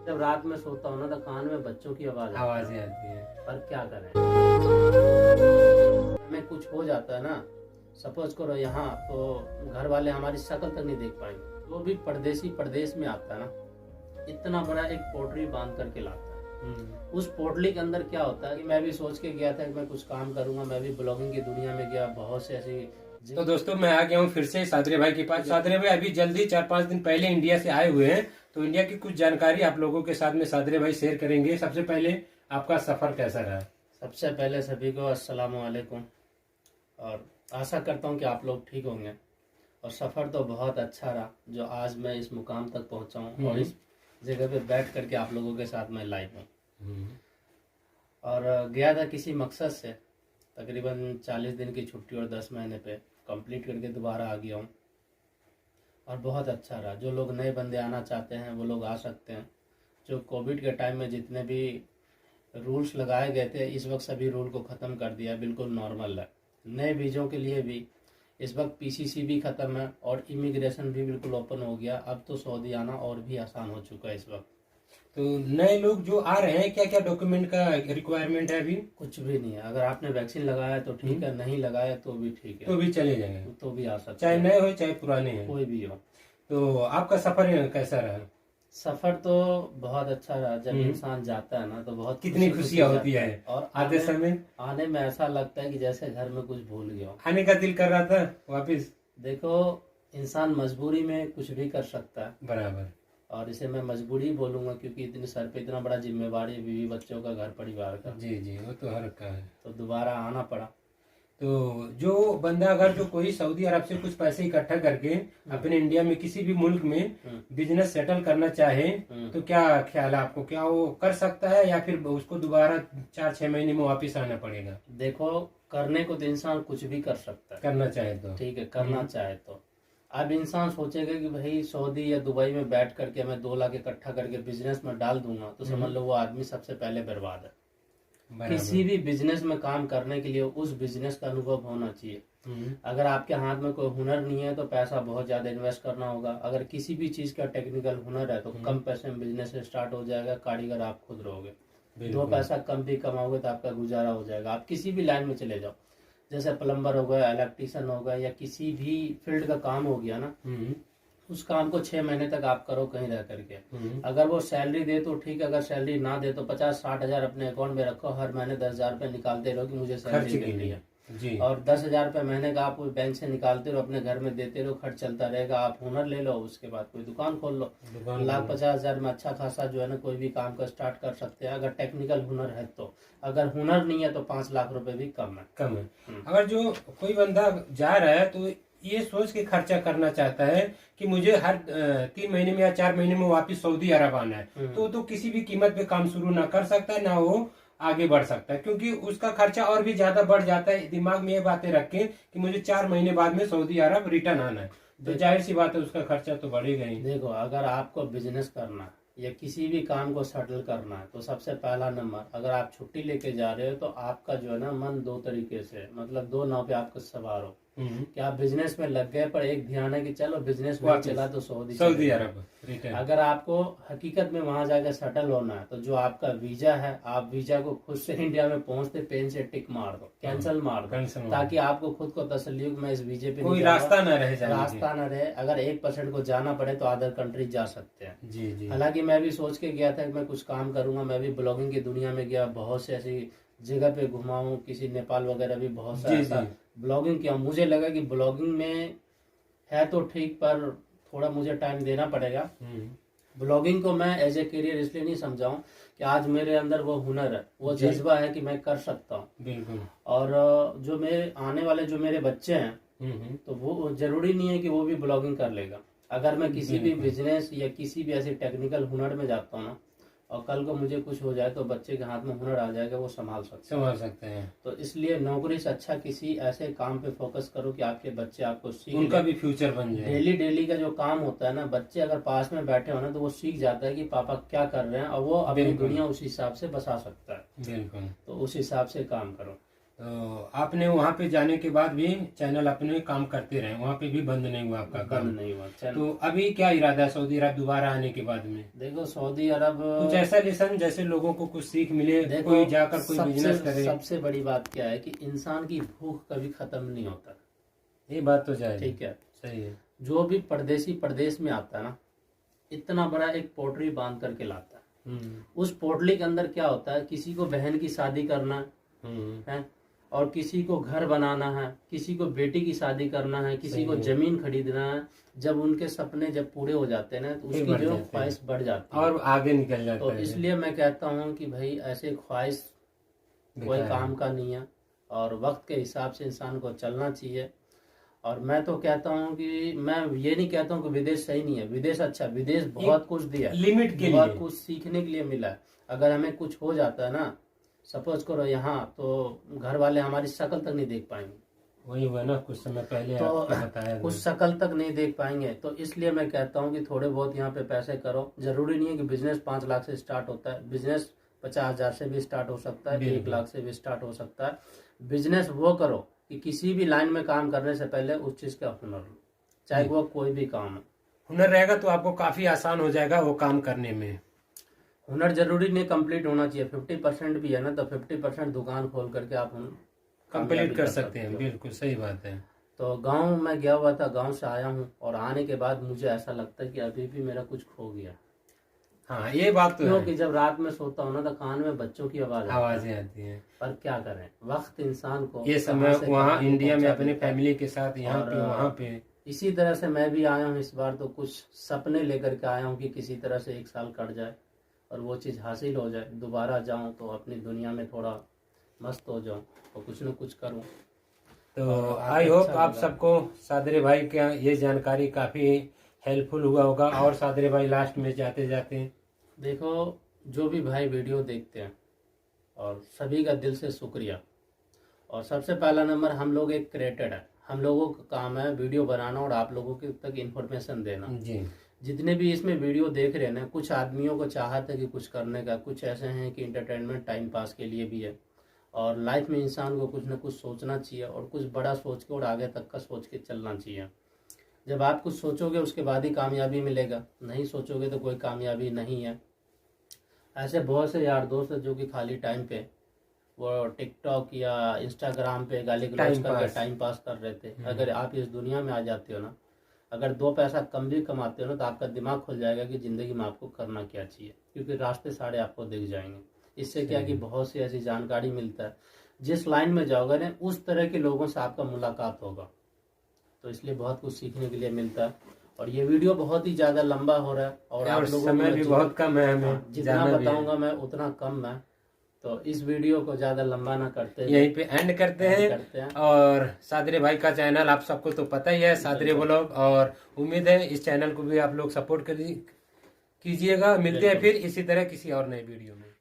जब रात में सोता हूँ ना तो कान में बच्चों की आवाजें आती है। पर क्या करें, हमें कुछ हो जाता है ना, सपोज करो यहाँ, तो घर वाले हमारी शक्ल तक नहीं देख पाएंगे। वो भी परदेसी प्रदेश में आता है ना, इतना बड़ा एक पोटली बांध करके लाता है। उस पोटली के अंदर क्या होता है कि मैं भी सोच के गया था कि मैं कुछ काम करूंगा, मैं भी ब्लॉगिंग की दुनिया में गया, बहुत से ऐसी। तो दोस्तों मैं आ गया हूँ फिर से सादरे भाई के पास। सादरे भाई अभी जल्दी 4-5 दिन पहले इंडिया से आए हुए हैं, तो इंडिया की कुछ जानकारी आप लोगों के साथ में सादरे भाई शेयर करेंगे। सबसे पहले आपका सफर कैसा रहा? सबसे पहले सभी को अस्सलाम वालेकुम, और आशा करता हूँ कि आप लोग ठीक होंगे। और सफ़र तो बहुत अच्छा रहा जो आज मैं इस मुकाम तक पहुँचा हूँ और इस जगह पे बैठ करके आप लोगों के साथ मैं लाइव हूँ। और गया था किसी मकसद से, तकरीबन 40 दिन की छुट्टी और 10 महीने पे कंप्लीट करके दोबारा आ गया हूँ। और बहुत अच्छा रहा। जो लोग नए बंदे आना चाहते हैं वो लोग आ सकते हैं। जो कोविड के टाइम में जितने भी रूल्स लगाए गए थे, इस वक्त सभी रूल को ख़त्म कर दिया, बिल्कुल नॉर्मल है। नए वीज़ों के लिए भी इस वक्त पीसीसी भी ख़त्म है और इमिग्रेशन भी बिल्कुल ओपन हो गया। अब तो सऊदी आना और भी आसान हो चुका है इस वक्त। तो नए लोग जो आ रहे हैं, क्या क्या डॉक्यूमेंट का रिक्वायरमेंट है? अभी कुछ भी नहीं है। अगर आपने वैक्सीन लगाया तो ठीक है, नहीं लगाया तो भी ठीक है, तो भी चले जाएंगे, तो भी आ सकते चाहे हैं, नए हो चाहे पुराने हो, कोई भी हो। तो आपका सफर कैसा रहा? सफर तो बहुत अच्छा रहा। जब इंसान जाता है ना तो बहुत कितनी खुशियाँ होती है, और आते समय आने में ऐसा लगता है कि जैसे घर में कुछ भूल गया हो। आने का दिल कर रहा था वापिस। देखो, इंसान मजबूरी में कुछ भी कर सकता है, बराबर। और इसे मैं मजबूरी बोलूंगा क्योंकि इतने सर पे इतना बड़ा जिम्मेवारी, बीवी बच्चों का, घर परिवार का। जी जी, वो तो हर का है। तो दोबारा आना पड़ा। तो जो बंदा अगर जो कोई सऊदी अरब से कुछ पैसे इकट्ठा करके अपने इंडिया में किसी भी मुल्क में बिजनेस सेटल करना चाहे तो क्या ख्याल है आपको? क्या वो कर सकता है या फिर उसको दोबारा 4-6 महीने में वापिस आना पड़ेगा? देखो, करने को तो इंसान कुछ भी कर सकता है, करना चाहे तो ठीक है, करना चाहे तो। अब इंसान सोचेगा कि भाई सऊदी या दुबई में बैठ करके मैं 2 लाख इकट्ठा करके बिजनेस में डाल दूंगा, तो समझ लो वो आदमी सबसे पहले बर्बाद है। किसी भी बिजनेस में काम करने के लिए उस बिजनेस का अनुभव होना चाहिए। अगर आपके हाथ में कोई हुनर नहीं है तो पैसा बहुत ज्यादा इन्वेस्ट करना होगा। अगर किसी भी चीज का टेक्निकल हुनर है तो कम पैसे में बिजनेस स्टार्ट हो जाएगा। कारीगर आप खुद रहोगे, 2 पैसा कम भी कमाओगे तो आपका गुजारा हो जाएगा। आप किसी भी लाइन में चले जाओ, जैसे प्लम्बर हो गया, इलेक्ट्रिशियन हो गया, या किसी भी फील्ड का काम हो गया ना, उस काम को 6 महीने तक आप करो कहीं रह करके। अगर वो सैलरी दे तो ठीक है, अगर सैलरी ना दे तो 50-60 हजार अपने अकाउंट में रखो, हर महीने 10,000 रुपये निकालते रहो कि मुझे सैलरी मिल रही है जी। और 10,000 रुपये महीने का आप बैंक से निकालते रहो, अपने घर में देते रहो, खर्च चलता रहेगा। आप हुनर ले लो, उसके बाद कोई दुकान खोल लो। 1,50,000 में अच्छा खासा जो है ना कोई भी काम का स्टार्ट कर सकते हैं, अगर टेक्निकल हुनर है तो। अगर हुनर नहीं है तो 5 लाख रुपए भी कम है। अगर जो कोई बंदा जा रहा है तो ये सोच के खर्चा करना चाहता है कि मुझे हर 3 महीने में या 4 महीने में वापिस सऊदी अरब आना है, तो किसी भी कीमत पे काम शुरू ना कर सकता है, ना वो आगे बढ़ सकता है, क्योंकि उसका खर्चा और भी ज्यादा बढ़ जाता है। दिमाग में ये बातें रखें कि मुझे 4 महीने बाद में सऊदी अरब रिटर्न आना है, तो जाहिर सी बात है उसका खर्चा तो बढ़ेगा ही। देखो, अगर आपको बिजनेस करना है या किसी भी काम को सेटल करना है तो सबसे पहला नंबर, अगर आप छुट्टी लेके जा रहे हो तो आपका जो है ना मन 2 तरीके से, मतलब 2 नाव पे आपको सवार हो कि आप बिजनेस में लग गए, पर एक ध्यान है कि चलो बिजनेस में चला तो सऊदी अरब रिटर्न। अगर आपको हकीकत में वहां जाकर सेटल होना है तो जो आपका वीजा है, आप वीजा को खुद से इंडिया में पहुंचते पेन से टिक मार दो, कैंसिल मार दो, ताकि आपको खुद को तसल्ली हो कि मैं इस वीजे पे कोई रास्ता न रहे। अगर 1% को जाना पड़े तो अदर कंट्री जा सकते हैं। जी। हालांकि मैं भी सोच के गया था कि मैं कुछ काम करूंगा, मैं भी ब्लॉगिंग की दुनिया में गया, बहुत से ऐसी जगह पे घुमा हूँ, किसी नेपाल वगैरह भी बहुत सा ब्लॉगिंग किया। मुझे लगा कि ब्लॉगिंग में है तो ठीक, पर थोड़ा मुझे टाइम देना पड़ेगा। ब्लॉगिंग को मैं एज ए करियर इसलिए नहीं समझाऊं कि आज मेरे अंदर वो हुनर है, वो जज्बा है कि मैं कर सकता हूँ। बिल्कुल। और जो मेरे आने वाले जो मेरे बच्चे हैं तो वो जरूरी नहीं है कि वो भी ब्लॉगिंग कर लेगा। अगर मैं किसी भी बिजनेस या किसी भी ऐसे टेक्निकल हुनर में जाता हूँ ना, और कल को मुझे कुछ हो जाए तो बच्चे के हाथ में हुनर आ जाएगा, वो संभाल सकते हैं। तो इसलिए नौकरी से अच्छा किसी ऐसे काम पे फोकस करो कि आपके बच्चे आपको सीख, उनका भी फ्यूचर बन जाए। डेली का जो काम होता है ना, बच्चे अगर पास में बैठे हो ना तो वो सीख जाता है कि पापा क्या कर रहे हैं, और वो अपनी दुनिया उस हिसाब से बसा सकता है। बिल्कुल। तो उस हिसाब से काम करो। तो आपने वहाँ पे जाने के बाद भी चैनल अपने काम करते रहे, वहाँ पे भी बंद नहीं हुआ आपका काम? बंद नहीं हुआ चैनल। तो अभी क्या इरादा है सऊदी अरब दोबारा आने के बाद में? देखो सऊदी अरब कुछ ऐसा लेसन जैसे लोगों को कुछ सीख मिले, देखो, कोई जाकर कोई बिजनेस करे। सबसे बड़ी बात क्या है कि इंसान की भूख कभी खत्म नहीं होता। ये बात तो जाए, ठीक है, सही है। जो भी परदेसी प्रदेश में आता है ना, इतना बड़ा एक पोटरी बांध करके लाता है। उस पोटली के अंदर क्या होता है, किसी को बहन की शादी करना है, और किसी को घर बनाना है, किसी को बेटी की शादी करना है, किसी को जमीन खरीदना है। जब उनके सपने जब पूरे हो जाते हैं ना, तो उसकी जो ख्वाहिश बढ़ जाती है और आगे निकल जाता है। तो इसलिए मैं कहता हूँ कि भाई ऐसे ख्वाहिश कोई काम का नहीं है, और वक्त के हिसाब से इंसान को चलना चाहिए। और मैं तो कहता हूँ कि मैं ये नहीं कहता हूँ कि विदेश सही नहीं है, विदेश अच्छा, विदेश बहुत कुछ दिया है, लिमिट के बहुत लिए कुछ सीखने के लिए मिला है। अगर हमें कुछ हो जाता है ना, सपोज करो यहाँ, तो घर वाले हमारी शक्ल तक नहीं देख पाएंगे। वही हुआ ना कुछ समय पहले तो आपको बताया, कुछ शक्ल तक नहीं देख पाएंगे। तो इसलिए मैं कहता हूँ कि थोड़े बहुत यहाँ पे पैसे करो। जरूरी नहीं है कि बिजनेस 5 लाख से स्टार्ट होता है, बिजनेस 50,000 से भी स्टार्ट हो सकता है, 1 लाख से भी स्टार्ट हो सकता है। बिजनेस वो करो कि किसी भी लाइन में काम करने से पहले उस चीज का हुनर हो, चाहे वो कोई भी काम है। हुनर रहेगा तो आपको काफी आसान हो जाएगा वो काम करने में। हुनर जरूरी नहीं कंप्लीट होना चाहिए, 50% भी है ना, तो 50% दुकान खोल करके आप कंप्लीट कर सकते हैं। बिल्कुल सही बात है। तो गांव में गया हुआ था, गांव से आया हूँ, और आने के बाद मुझे ऐसा लगता है कि अभी भी मेरा कुछ खो गया। हाँ ये बात तो क्योंकि जब रात में सोता हूँ ना, तो कान में बच्चों की आवाजें आती हैं। पर क्या करें, वक्त इंसान को ये समय वहाँ इंडिया में अपने फैमिली के साथ, यहाँ पे वहाँ पे। इसी तरह से मैं भी आया हूँ इस बार, तो कुछ सपने लेकर के आया हूँ कि किसी तरह से 1 साल कट जाए और वो चीज़ हासिल हो जाए, दोबारा जाऊं तो अपनी दुनिया में थोड़ा मस्त हो जाऊं और कुछ न कुछ करूं। तो आई होप आप सबको सादरे भाई का ये जानकारी काफ़ी हेल्पफुल हुआ होगा। और सादरे भाई लास्ट में जाते जाते, देखो जो भी भाई वीडियो देखते हैं, और सभी का दिल से शुक्रिया। और सबसे पहला नंबर, हम लोग एक क्रिएटर है, हम लोगों का काम है वीडियो बनाना और आप लोगों के तक इन्फॉर्मेशन देना जी। जितने भी इसमें वीडियो देख रहे हैं ना, कुछ आदमियों को चाहत है कि कुछ करने का, कुछ ऐसे हैं कि इंटरटेनमेंट टाइम पास के लिए भी है। और लाइफ में इंसान को कुछ ना कुछ सोचना चाहिए, और कुछ बड़ा सोच के और आगे तक का सोच के चलना चाहिए। जब आप कुछ सोचोगे उसके बाद ही कामयाबी मिलेगा, नहीं सोचोगे तो कोई कामयाबी नहीं है। ऐसे बहुत से यार दोस्त हैं जो कि खाली टाइम पे वो टिकटॉक या इंस्टाग्राम पे गाली गलौज करके टाइम पास कर रहे थे। अगर आप इस दुनिया में आ जाते हो ना, अगर 2 पैसा कम भी कमाते हो ना, तो आपका दिमाग खुल जाएगा कि जिंदगी में आपको करना क्या चाहिए, क्योंकि रास्ते सारे आपको दिख जाएंगे। इससे क्या कि बहुत सी ऐसी जानकारी मिलता है, जिस लाइन में जाओगे ना उस तरह के लोगों से आपका मुलाकात होगा, तो इसलिए बहुत कुछ सीखने के लिए मिलता है। और ये वीडियो बहुत ही ज्यादा लंबा हो रहा है, और आप लोगों समय भी बहुत कम है, हमें जितना बताऊंगा मैं उतना कम है, तो इस वीडियो को ज्यादा लंबा ना करते, यहीं पे एंड करते हैं। और सादरे भाई का चैनल आप सबको तो पता ही है, सादरे व्लॉग, और उम्मीद है इस चैनल को भी आप लोग सपोर्ट कीजिएगा। मिलते हैं फिर इसी तरह किसी और नए वीडियो में।